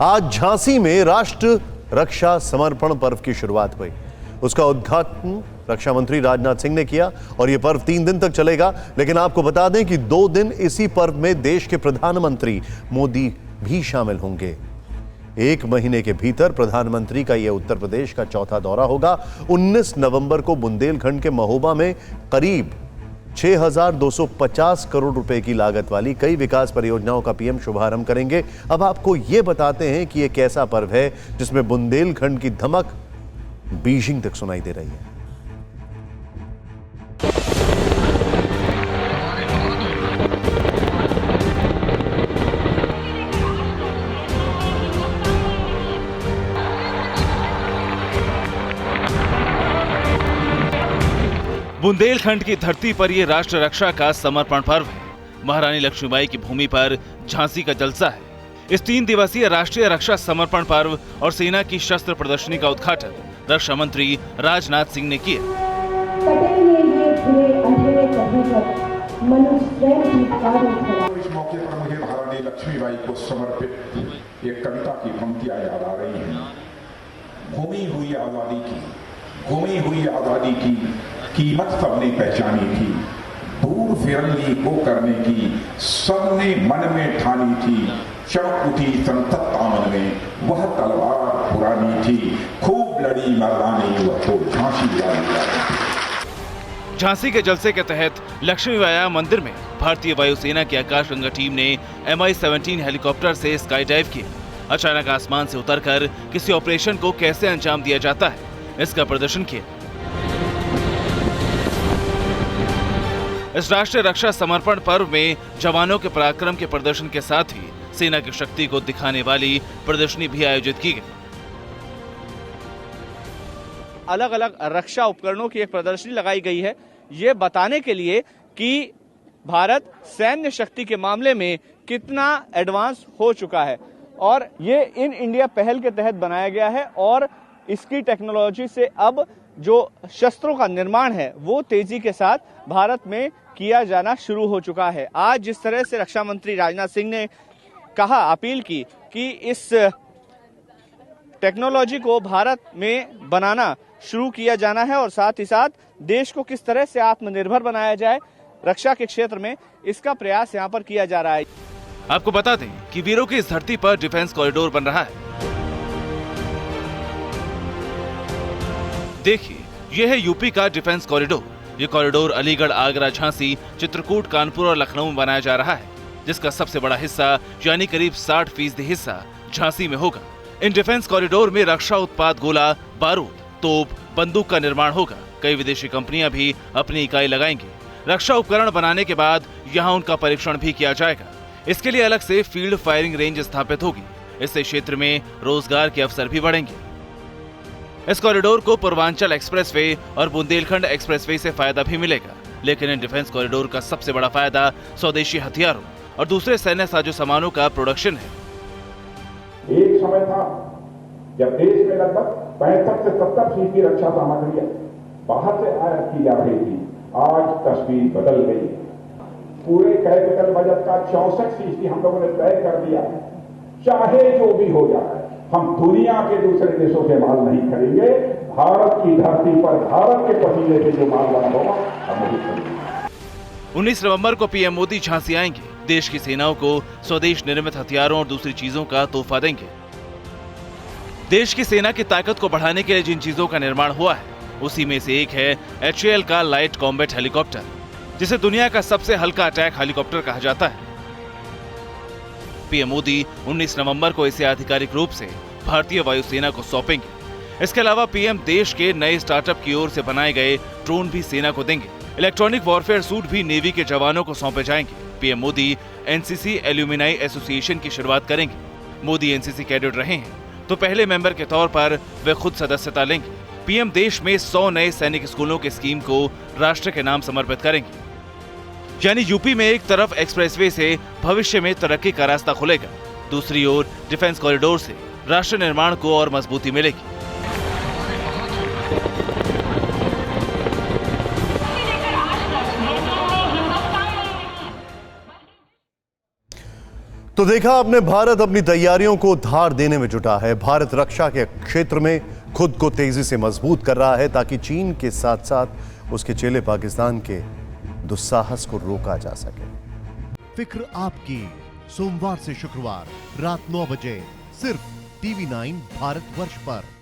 आज झांसी में राष्ट्र रक्षा समर्पण पर्व की शुरुआत हुई। उसका उद्घाटन रक्षा मंत्री राजनाथ सिंह ने किया और यह पर्व 3 दिन तक चलेगा। लेकिन आपको बता दें कि 2 दिन इसी पर्व में देश के प्रधानमंत्री मोदी भी शामिल होंगे। 1 महीने के भीतर प्रधानमंत्री का यह उत्तर प्रदेश का चौथा दौरा होगा। 19 नवंबर को बुंदेलखंड के महोबा में करीब 6,250 करोड़ रुपए की लागत वाली कई विकास परियोजनाओं का पीएम शुभारंभ करेंगे। अब आपको यह बताते हैं कि यह कैसा पर्व है जिसमें बुंदेलखंड की धमक बीजिंग तक सुनाई दे रही है। बुंदेलखंड की धरती पर यह राष्ट्र रक्षा का समर्पण पर्व है। महारानी लक्ष्मीबाई की भूमि पर झांसी का जलसा है। इस 3 दिवसीय राष्ट्रीय रक्षा समर्पण पर्व और सेना की शस्त्र प्रदर्शनी का उद्घाटन रक्षा मंत्री राजनाथ सिंह ने किया। इस मौके पर मुझे महारानी लक्ष्मीबाई को समर्पित एक कविता की पंक्तियां याद आ रही हैं। घूमी हुई आजादी की कीमत सबने पहचानी थी, दूर फिरंगी को करने की सबने मन में ठानी थी। चमक उठी संसद दामन में, वह तलवार पुरानी थी, खूब लड़ी मर्दानी वह तो झांसी रानी। झांसी के जलसे के तहत लक्ष्मीबाई मंदिर में भारतीय वायुसेना की आकाशगंगा टीम ने Mi-17 हेलीकॉप्टर से स्काई डाइव किया। अचानक आसमान से उतरकर किसी ऑपरेशन को कैसे अंजाम दिया जाता है, इसका प्रदर्शन किया। इस राष्ट्रीय रक्षा समर्पण पर्व में जवानों के पराक्रम के प्रदर्शन के साथ ही सेना की शक्ति को दिखाने वाली प्रदर्शनी भी आयोजित की गई। अलग अलग रक्षा उपकरणों की एक प्रदर्शनी लगाई गई है, ये बताने के लिए कि भारत सैन्य शक्ति के मामले में कितना एडवांस हो चुका है। और ये इन इंडिया पहल के तहत बनाया गया है और इसकी टेक्नोलॉजी से अब जो शस्त्रों का निर्माण है वो तेजी के साथ भारत में किया जाना शुरू हो चुका है। आज जिस तरह से रक्षा मंत्री राजनाथ सिंह ने कहा, अपील की कि इस टेक्नोलॉजी को भारत में बनाना शुरू किया जाना है और साथ ही साथ देश को किस तरह से आत्मनिर्भर बनाया जाए रक्षा के क्षेत्र में, इसका प्रयास यहाँ पर किया जा रहा है। आपको बता दें कि वीरों की इस धरती पर डिफेंस कॉरिडोर बन रहा है। देखिए, यह है यूपी का डिफेंस कॉरिडोर। ये कॉरिडोर अलीगढ़, आगरा, झांसी, चित्रकूट, कानपुर और लखनऊ में बनाया जा रहा है, जिसका सबसे बड़ा हिस्सा यानी करीब 60% हिस्सा झांसी में होगा। इन डिफेंस कॉरिडोर में रक्षा उत्पाद गोला, बारूद, तोप, बंदूक का निर्माण होगा। कई विदेशी कंपनियां भी अपनी इकाई लगाएंगी। रक्षा उपकरण बनाने के बाद यहाँ उनका परीक्षण भी किया जाएगा। इसके लिए अलग से फील्ड फायरिंग रेंज स्थापित होगी। इससे क्षेत्र में रोजगार के अवसर भी बढ़ेंगे। इस कॉरिडोर को पूर्वांचल एक्सप्रेसवे और बुंदेलखंड एक्सप्रेसवे से फायदा भी मिलेगा। लेकिन इन डिफेंस कॉरिडोर का सबसे बड़ा फायदा स्वदेशी हथियारों और दूसरे सैन्य साजो सामानों का प्रोडक्शन है। एक समय था जब देश में लगभग 65 से 70% की रक्षा सामग्री बाहर से आयात की जा रही थी। आज तस्वीर बदल गई। पूरे कैपिटल बजट का 64% हम लोगों ने तय कर दिया है। चाहे जो भी हो जाए, हम दुनिया के दूसरे देशों से माल नहीं खरीदेंगे। भारत की धरती पर भारत के पसीने से जो माल बना होगा हम वही खरीदेंगे। 19 नवंबर को पीएम मोदी झांसी आएंगे। देश की सेनाओं को स्वदेश निर्मित हथियारों और दूसरी चीजों का तोहफा देंगे। देश की सेना की ताकत को बढ़ाने के लिए जिन चीजों का निर्माण हुआ है उसी में से एक है HAL का लाइट कॉम्बैट हेलीकॉप्टर, जिसे दुनिया का सबसे हल्का अटैक हेलीकॉप्टर कहा जाता है। पीएम मोदी 19 नवंबर को इसे आधिकारिक रूप से भारतीय वायुसेना को सौंपेंगे। इसके अलावा पीएम देश के नए स्टार्टअप की ओर से बनाए गए ड्रोन भी सेना को देंगे। इलेक्ट्रॉनिक वॉरफेयर सूट भी नेवी के जवानों को सौंपे जाएंगे। PM Modi NCC alumni association की शुरुआत करेंगे। मोदी एनसीसी कैडेट रहे हैं तो पहले मेंबर के तौर पर वे खुद सदस्यता लेंगे। पीएम देश में 100 नए सैनिक स्कूलों के स्कीम को राष्ट्र के नाम समर्पित करेंगे। यानी यूपी में एक तरफ एक्सप्रेसवे से भविष्य में तरक्की का रास्ता खुलेगा, दूसरी ओर डिफेंस कॉरिडोर से राष्ट्र निर्माण को और मजबूती मिलेगी। तो देखा आपने, भारत अपनी तैयारियों को धार देने में जुटा है। भारत रक्षा के क्षेत्र में खुद को तेजी से मजबूत कर रहा है ताकि चीन के साथ साथ उसके चेले पाकिस्तान के दुस्साहस को रोका जा सके। फिक्र आपकी, सोमवार से शुक्रवार रात 9 बजे सिर्फ TV9 भारतवर्ष पर।